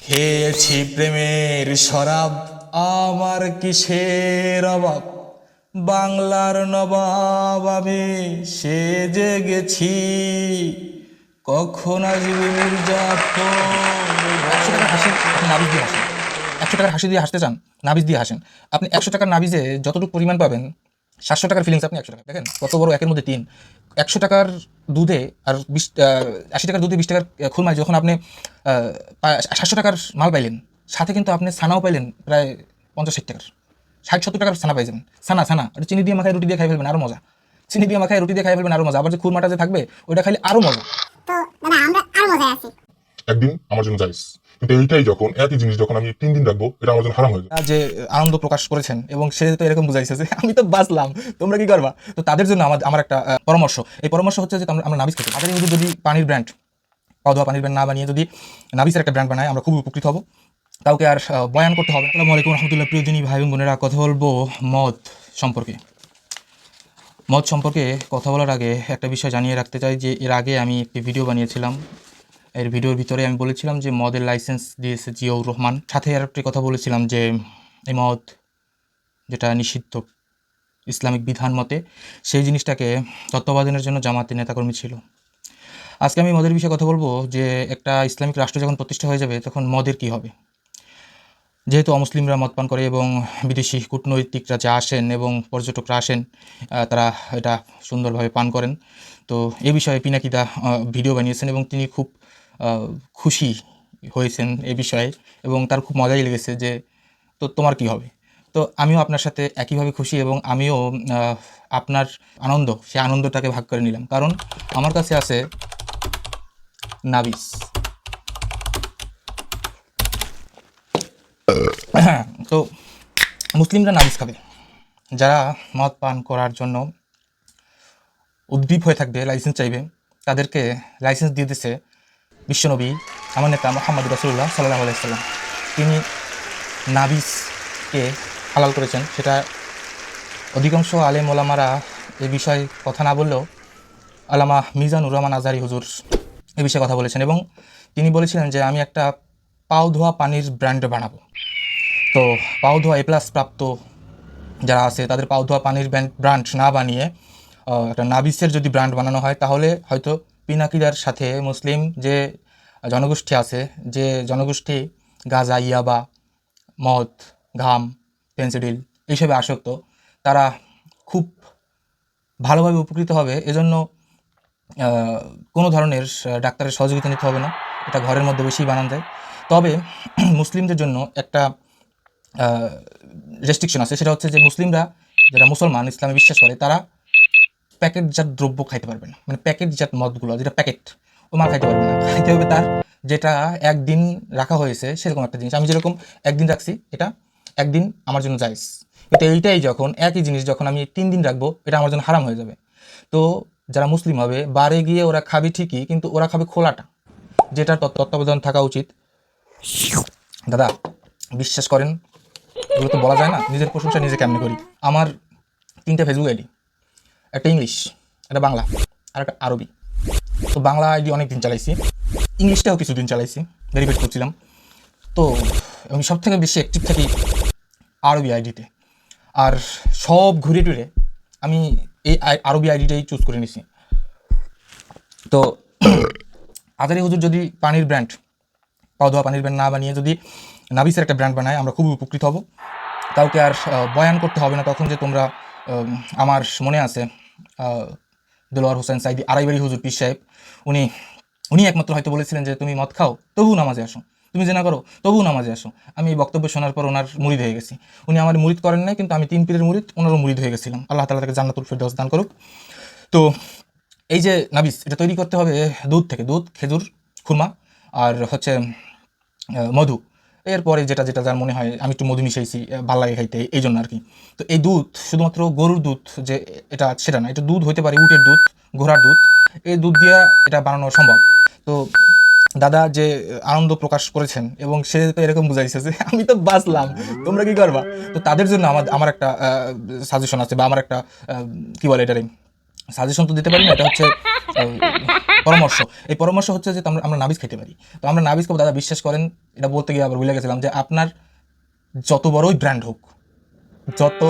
খেয়েছি প্রেমের শরাব, আমার কিসের অভাব, বাংলার নবাব আমি সেজে গেছি, কখন আসবে মির্জাফর। 100 টাকার হাসি আপনি নাবিজ দিয়ে হাসেন, 100 টাকার হাসি দিয়ে হাসতে চান, নাবিজ দিয়ে হাসেন। আপনি 100 টাকার নাবিজে যতটুকু পরিমাণ পাবেন, 700 টাকার ফিলিংস আপনি 100 টাকা দেখেন কত বড় একের মধ্যে 3। 100 টাকার দুধে আর 80 টাকার দুধে 20 টাকার খুরমায় যখন আপনি 700 টাকার মাল পাইলেন, সাথে কিন্তু আপনি ছানাও পাইলেন প্রায় 50-60 টাকার, 60-70 টাকার ছানা পাই যাবেন। ছানা ওটা চিনি দিয়ে মাখায় রুটি দিয়ে খাই ফেলবেন আরও মজা, চিনি দিয়ে মাখায় রুটি দিয়ে খাই ফেলবেন আরও মজা। আবার যে খুরমাটা যে থাকবে ওইটা খাইলে আরও মজা। তো দাদা আমরা আরো মজায় আছি। একদিন আমার জন্য জায়েজ, কিন্তু এইটাই যখন একই জিনিস যখন আমি 3 দিন রাখবো, এটা আমার জন্য হারাম হয়ে যাবে। যে আনন্দ প্রকাশ করেছেন এবং সে তো এরকম বুঝাইছে যে আমি তো বাঁচলাম, তোমরা কি করবা। তো তাদের জন্য আমার একটা পরামর্শ, এই পরামর্শ হচ্ছে যে আমরা নাবিজ খেতে আমাদের যদি পানির ব্র্যান্ড, পাওয়া ধোয়া পানির ব্র্যান্ড না বানিয়ে যদি নাবিজের একটা ব্র্যান্ড বানায়, আমরা খুবই উপকৃত হব। কাউকে আর বয়ান করতে হবে। আসসালামু আলাইকুম রহমতুল্লাহ। প্রিয় দিনী ভাই বোনেরা, কথা বলবো মদ সম্পর্কে। মদ সম্পর্কে কথা বলার আগে একটা বিষয় জানিয়ে রাখতে চাই যে এর আগে আমি একটি ভিডিও বানিয়েছিলাম। এর ভিডিওর ভিতরে আমি বলেছিলাম যে মদের লাইসেন্স দিয়েছে জিয়াউর রহমান। সাথে আর একটি কথা বলেছিলাম যে এই মদ যেটা নিষিদ্ধ ইসলামিক বিধান মতে, সেই জিনিসটাকে তত্ত্বাবধানের জন্য জামাতের নেতাকর্মী ছিল। আজকে আমি মদের বিষয়ে কথা বলবো যে একটা ইসলামিক রাষ্ট্র যখন প্রতিষ্ঠা হয়ে যাবে তখন মদের কি হবে। যেহেতু অমুসলিমরা মদ পান করে এবং বিদেশি কূটনৈতিকরা যা আসেন এবং পর্যটকরা আসেন, তারা এটা সুন্দরভাবে পান করেন। তো এই বিষয়ে পিনাকিদা ভিডিও বানিয়েছেন এবং তিনি খুব খুশি হয়েছেন এই বিষয়ে এবং তার খুব মজাই লেগেছে যে তো তোমার কি হবে। তো আমিও আপনার সাথে একইভাবে খুশি এবং আমিও আপনার আনন্দ, সেই আনন্দটাকে ভাগ করে নিলাম, কারণ আমার কাছে আছে নাবিজ। তো মুসলিমরা নাবিজ খাবে, যারা মদ পান করার জন্য উদ্দীপ হয়ে থাকবে, লাইসেন্স চাইবে, তাদেরকে লাইসেন্স দিয়ে দিয়েছে বিশ্বনবী আমার নেতা মুহাম্মদ রাসূলুল্লাহ সাল্লাল্লাহু আলাইহি ওয়াসাল্লাম। তিনি নাবিজকে হালাল করেছেন। সেটা অধিকাংশ আলেম ওলামারা এই বিষয়ে কথা না বললেও আল্লামা মিজানুর রহমান আজহারী হুজুর এই বিষয়ে কথা বলেছেন এবং তিনি বলেছিলেন যে আমি একটা পাও ধোয়া পানির ব্র্যান্ড বানাবো। তো পাও ধোয়া A+ প্রাপ্ত যারা আছে তাদের পাও ধোয়া পানির ব্র্যান্ড না বানিয়ে একটা নাবিসের যদি ব্র্যান্ড বানানো হয়, তাহলে হয়তো পিনাকিদার সাথে মুসলিম যে জনগোষ্ঠী আছে, যে জনগোষ্ঠী গাঁজা, ইয়াবা, মদ, ঘাম, ফেন্সিডিল এইসবে আসক্ত, তারা খুব ভালোভাবে উপকৃত হবে। এজন্য কোনো ধরনের ডাক্তারের সহযোগিতা নিতে হবে না, এটা ঘরের মধ্যে বেশি বানান যায়। তবে মুসলিমদের জন্য একটা রেস্ট্রিকশন আছে, সেটা হচ্ছে যে মুসলিমরা যারা মুসলমান ইসলামে বিশ্বাস করে তারা প্যাকেটজাত দ্রব্য খাইতে পারবে না, মানে প্যাকেটজাত মদগুলো যেটা প্যাকেট, ও মাল খাইতে পারবে না। খাইতে হবে তার যেটা একদিন রাখা হয়েছে সেরকম একটা জিনিস। আমি যেরকম একদিন রাখছি, এটা একদিন আমার জন্য জায়েজ, কিন্তু এইটাই যখন একই জিনিস যখন আমি 3 দিন রাখবো, এটা আমার জন্য হারাম হয়ে যাবে। তো যারা মুসলিম হবে বারে গিয়ে ওরা খাবে ঠিকই, কিন্তু ওরা খাবে খোলাটা, যেটার তত্ত্বাবধান থাকা উচিত। দাদা বিশ্বাস করেন, এগুলো তো বলা যায় না, নিজের প্রশংসা নিজে কেমনে করি। আমার 3টা ফেসবুক আইডি, একটা ইংলিশ, একটা বাংলা আর একটা আরবি। তো বাংলা আইডি অনেক দিন চালাইছি, ইংলিশটাও কিছুদিন চালাইছি, ভেরিফাইড করছিলাম। তো আমি সব থেকে বেশি অ্যাক্টিভ থাকি আরবি আইডিতে, আর সব ঘুরে টুরে আমি এই আরবি আইডিটাই চুজ করে নিছি। তো আজহারী হুজুর যদি পানির ব্র্যান্ড, পাও ধোয়া পানির ব্র্যান্ড না বানিয়ে যদি নাবিসের একটা ব্র্যান্ড বানায়, আমরা খুবই উপকৃত হব। কাউকে আর বয়ান করতে হবে না তখন যে তোমরা, আমার মনে আছে দেলোয়ার হোসেন সাইদি আড়াইবাড়ি হুজুর পীর সাহেব, উনি একমাত্র হয়তো বলেছিলেন যে তুমি মদ খাও তবুও নামাজে আসো, তুমি জেনা করো তবুও নামাজে আসো। আমি এই বক্তব্য শোনার পর ওনার মুরিদ হয়ে গেছি। উনি আমার মুরিদ করেন নাই, কিন্তু আমি 3 পীরের মুরিদ, ওনারও মুরিদ হয়ে গেছিলাম। আল্লাহ তাআলা তাকে জান্নাতুল ফেরদাউস দান করুক। তো এই যে নাবিস, এটা তৈরি করতে হবে দুধ থেকে, দুধ, খেজুর, খুরমা আর হচ্ছে মধু। এরপরে যেটা যেটা যার মনে হয়, আমি একটু মধু মিশাইছি, ভালো লাগে খাইতে, এই জন্য আর কি। তো এই দুধ শুধুমাত্র গরুর দুধ যে এটা সেটা না, এটা দুধ হইতে পারে উটের দুধ, ঘোড়ার দুধ, এই দুধ দিয়ে এটা বানানো সম্ভব। তো দাদা যে আনন্দ প্রকাশ করেছেন এবং সে তো এরকম বুঝাইছে যে আমি তো বাঁচলাম, তোমরা কি করবা। তো তাদের জন্য আমার একটা সাজেশন আছে, বা আমার একটা কি বলে এটারে, সাজেশন তো দিতে পারি না, এটা হচ্ছে পরামর্শ, এই পরামর্শ হচ্ছে যে আমরা নাবিজ খেতে পারি। তো আমরা নাবিজ খাবো দাদা, বিশ্বাস করেন, এটা বলতে গিয়ে আবার ভুলে গেছিলাম যে আপনার যত বড়ই ব্র্যান্ড হোক, যত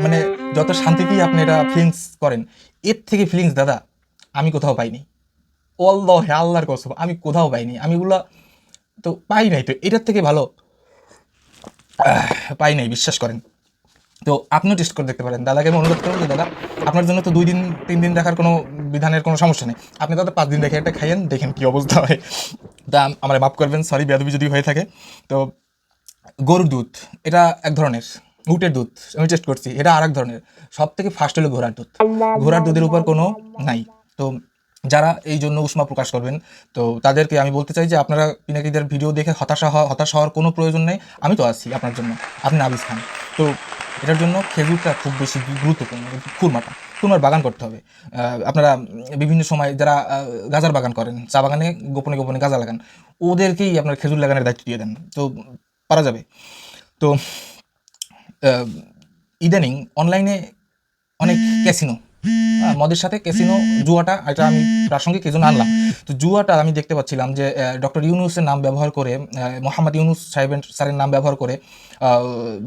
মানে যত শান্তিতেই আপনি এটা ফিলিংস করেন, এর থেকে ফিলিংস দাদা আমি কোথাও পাইনি। আল্লাহে, আল্লাহর কসম, আমি কোথাও পাইনি। আমি এগুলা তো পাই নাই, তো এটার থেকে ভালো পাই নাই, বিশ্বাস করেন। তো আপনিও টেস্ট করে দেখতে পারেন। দাদাকে আমি অনুরোধ করবো যে দাদা, আপনার জন্য তো 2-3 দিন রাখার কোনো বিধানের কোনো সমস্যা নেই। আপনি দাদা 5 দিন রেখে একটা খাইয়েন, দেখেন কী অবস্থা হয়। তা আমার মাফ করবেন, সরি বেয়াদবি যদি হয়ে থাকে। তো গরুর দুধ এটা এক ধরনের, উটের দুধ আমি টেস্ট করছি, এটা আর এক ধরনের। সব থেকে ফার্স্ট হলো ঘোড়ার দুধ। ঘোড়ার দুধের উপর কোনো নাই। তো যারা এই জন্য উষ্মা প্রকাশ করবেন, তো তাদেরকে আমি বলতে চাই যে আপনারা পিনাকিদের ভিডিও দেখে হতাশ হওয়ার কোনো প্রয়োজন নেই। আমি তো আছি আপনার জন্য, আপনি নাবিজ খান। তো এটার জন্য খেজুরটা খুব বেশি গুরুত্বপূর্ণ। খুরমার বাগান করতে হবে। আপনারা বিভিন্ন সময় যারা গাজার বাগান করেন, চা বাগানে গোপনে গোপনে গাজা লাগান, ওদেরকেই আপনার খেজুর লাগানোর দায়িত্ব দিয়ে দেন, তো পারা যাবে। তো ইদানিং অনলাইনে অনেক ক্যাসিনো, মদের সাথে ক্যাসিনো, জুয়াটা, এটা আমি প্রাসঙ্গিক এই জন্য আনলাম। তো জুয়াটা আমি দেখতে পাচ্ছিলাম যে ডক্টর ইউনুসের নাম ব্যবহার করে, মোহাম্মদ ইউনুস স্যারের নাম ব্যবহার করে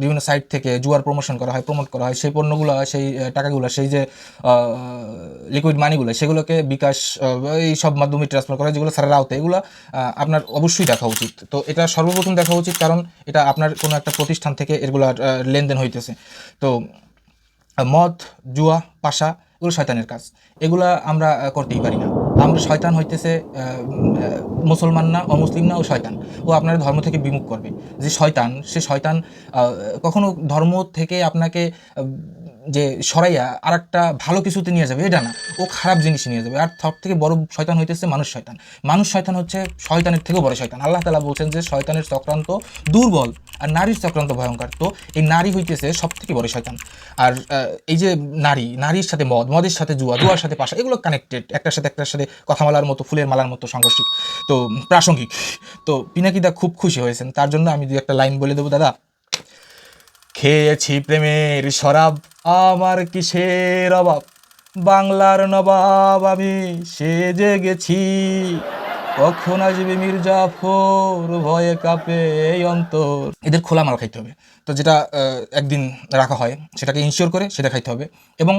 বিভিন্ন সাইট থেকে জুয়ার প্রমোট করা হয়। সেই পণ্যগুলো, সেই টাকাগুলো, সেই যে লিকুইড মানিগুলো, সেগুলোকে বিকাশ এই সব মাধ্যমে ট্রান্সফার করা হয়, যেগুলো স্যারের আওতায়। এগুলো আপনার অবশ্যই দেখা উচিত। তো এটা সর্বপ্রথম দেখা উচিত, কারণ এটা আপনার কোনো একটা প্রতিষ্ঠান থেকে এগুলার লেনদেন হইতেছে। তো মদ, জুয়া, পাশা এগুলো শয়তানের কাজ, এগুলা আমরা করতেই পারি না। আমরা শয়তান হইতেছে মুসলমান না, অমুসলিম না, ও শয়তান। ও আপনার ধর্ম থেকে বিমুখ করবে। যে শয়তান, সে শয়তান কখনো ধর্ম থেকে আপনাকে যে সরাইয়া আর একটা ভালো কিছুতে নিয়ে যাবে এটা না, ও খারাপ জিনিস নিয়ে যাবে। আর সব থেকে বড় শয়তান হইতেছে মানুষ শয়তান। মানুষ শয়তান হচ্ছে শয়তানের থেকেও বড় শয়তান। আল্লাহ তাআলা বলছেন যে শয়তানের চক্রান্ত দুর্বল আর নারীর চক্রান্ত ভয়ঙ্কর। তো এই নারী হইতেছে সব থেকে বড় শয়তান। আর এই যে নারীর সাথে মদের সাথে জুয়ার সাথে পাশা, এগুলো কানেক্টেড, একটার সাথে কথা মালার মতো, ফুলের মালার মতো সাংঘর্ষিক, তো প্রাসঙ্গিক। তো পিনাকিদা খুব খুশি হয়েছেন, তার জন্য আমি দুই একটা লাইন বলে দেবো। দাদা, খেয়েছি প্রেমের শরাব, আমার কিসের অভাব, বাংলার নবাব আমি সেজে গেছি, কখন আসবে মির্জাফর, ভয়ে কাঁপে এই অন্তর। এদের খোলা মাল খাইতে হবে। তো যেটা একদিন রাখা হয় সেটাকে ইনশিওর করে সেটা খাইতে হবে। এবং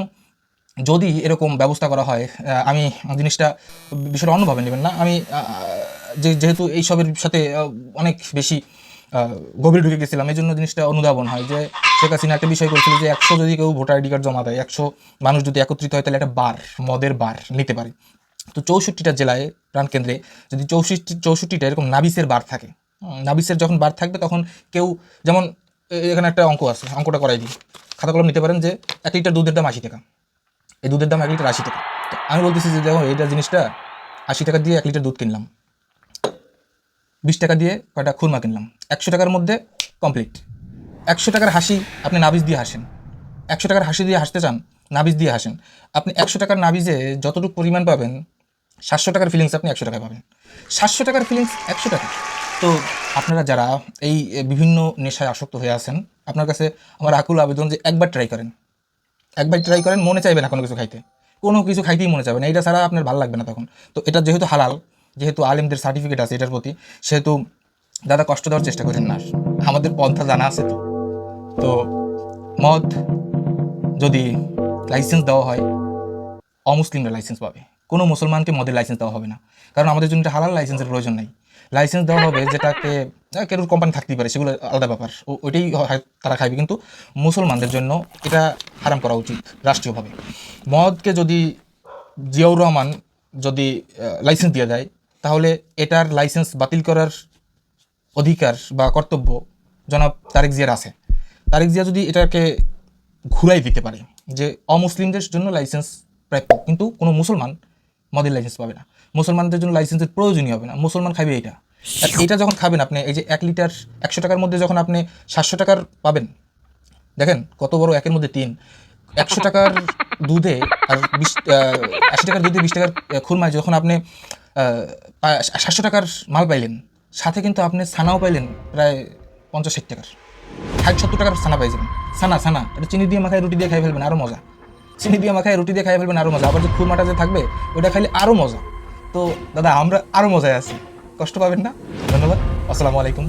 যদি এরকম ব্যবস্থা করা হয়, আমি বিষয়টা অন্যভাবে নেবেন না, আমি যেহেতু এইসবের সাথে অনেক বেশি গভীরে ঢুকে গেছিলাম, এই জন্য জিনিসটা অনুধাবন হয় যে শেখ হাসিনা একটা বিষয় করেছিল যে 100 যদি কেউ ভোটার আইডি কার্ড জমা দেয়, 100 মানুষ যদি একত্রিত হয়, তাহলে একটা মদের বার নিতে পারে। তো 64টা জেলায় প্রাণকেন্দ্রে যদি 64টা এরকম নাবিসের বার থাকে, নাবিসের যখন বার থাকবে, তখন কেউ, যেমন এখানে একটা অঙ্ক আছে, অঙ্কটা করাই দিই, খাতা কলম নিতে পারেন, যে 1 লিটার দুধের দাম 80 টাকা, এই দুধের দাম 1 লিটার 80 টাকা। তো আমি বলতেছি যে দেখো, এইটা জিনিসটা 80 টাকা দিয়ে 1 লিটার দুধ কিনলাম, 20 টাকা দিয়ে কয়টা খুরমা কিনলাম, 100 টাকার মধ্যে কমপ্লিট। 100 টাকার হাসি আপনি নাবিজ দিয়ে হাসেন, 100 টাকার হাসি দিয়ে হাসতে চান, নাবিজ দিয়ে হাসেন। আপনি 100 টাকার নাবিজে যতটুকু পরিমাণ পাবেন, 700 টাকার ফিলিংস আপনি 100 টাকায় পাবেন। 700 টাকার ফিলিংস 100 টাকা। তো আপনারা যারা এই বিভিন্ন নেশায় আসক্ত হয়ে আছেন, আপনার কাছে আমার আকুল আবেদন যে একবার ট্রাই করেন, মনে চাইবে না কোনো কিছু খাইতেই মনে চাইবে না, এটা ছাড়া আপনার ভালো লাগবে না তখন। তো এটা যেহেতু হালাল, যেহেতু আলেমদের সার্টিফিকেট আছে এটার প্রতি, সেহেতু দাদা কষ্ট দেওয়ার চেষ্টা করেন না, আমাদের পন্থা জানা আছে। তো মদ যদি লাইসেন্স দেওয়া হয়, অমুসলিমরা লাইসেন্স পাবে, কোনো মুসলমানকে মদের লাইসেন্স দেওয়া হবে না, কারণ আমাদের জন্য হালাল লাইসেন্সের প্রয়োজন নেই। লাইসেন্স দেওয়া হবে যেটাকে কেউ কোম্পানি থাকতেই পারে, সেগুলো আলাদা ব্যাপার, ওইটাই তারা খাইবে, কিন্তু মুসলমানদের জন্য এটা হারাম করা উচিত রাষ্ট্রীয়ভাবে। মদকে যদি জিয়াউর রহমান যদি লাইসেন্স দিয়ে দেয়, তাহলে এটার লাইসেন্স বাতিল করার অধিকার বা কর্তব্য জনাব তারেক জিয়ার আছে। তারেক জিয়া যদি এটাকে ঘুরাই দিতে পারে যে অমুসলিমদের জন্য লাইসেন্স প্রাপ্য, কিন্তু কোনো মুসলমান মদের লাইসেন্স পাবে না, মুসলমানদের জন্য লাইসেন্সের প্রয়োজনই হবে না, মুসলমান খাবে এটা। এটা যখন খাবেন আপনি, এই যে 1 লিটার 100 টাকার মধ্যে যখন আপনি 700 টাকার পাবেন, দেখেন কত বড়, 1-এর মধ্যে 3। 100 টাকার দুধে আর 80 টাকার দুধে 20 টাকার খুরমায় যখন আপনি 700 টাকার মাল পাইলেন, সাথে কিন্তু আপনি ছানাও পাইলেন প্রায় 50-60 টাকার, 60-70 টাকার ছানা পাই যাবেন। ছানা এটা চিনি দিয়ে মাখায় রুটি দিয়ে খাই ফেলবেন, আরও মজা। চিনি দিয়ে মাখায় রুটি দিয়ে খাই ফেলবেন আরও মজা, আবার যে খুরমাটা যে থাকবে ওইটা খাইলে আরও মজা। তো দাদা আমরা আরও মজায় আছি, কষ্ট পাবেন না। ধন্যবাদ। আসসালামু আলাইকুম।